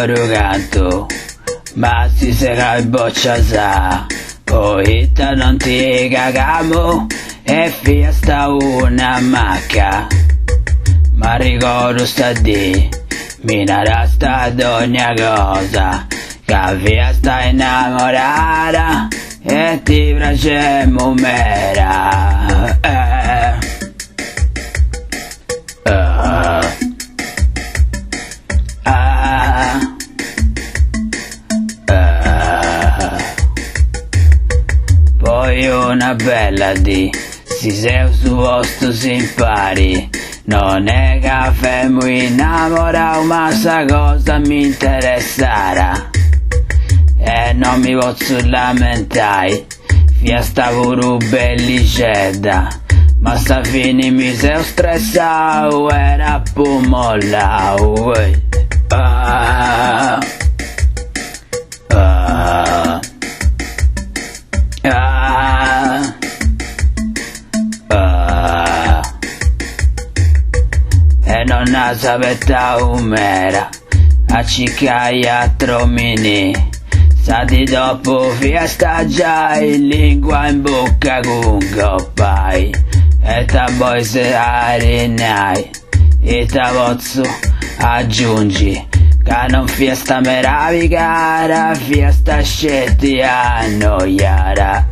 coro canto, ma si sega e boccia sa, poeta non ti cagamo, e fiesta una macca, ma ricordo sta di, mi narrasta ad ogni cosa, che fiesta innamorata, e ti piacemo mera. Poi una bella di, si sei su posto si impari, non è che mi innamoravo, ma sta cosa mi interessarà, e non mi posso lamentare, fiesta pure bellicetta, ma sta fine mi sei stressato, era pomollato. E non la sapetta umera, a cicaia tromini, sa di dopo fiesta già in lingua in bocca con coppai, e ta poi se arinai, e ta pozzo aggiungi, che non fiesta meravigliara, fiesta scetti a noiara.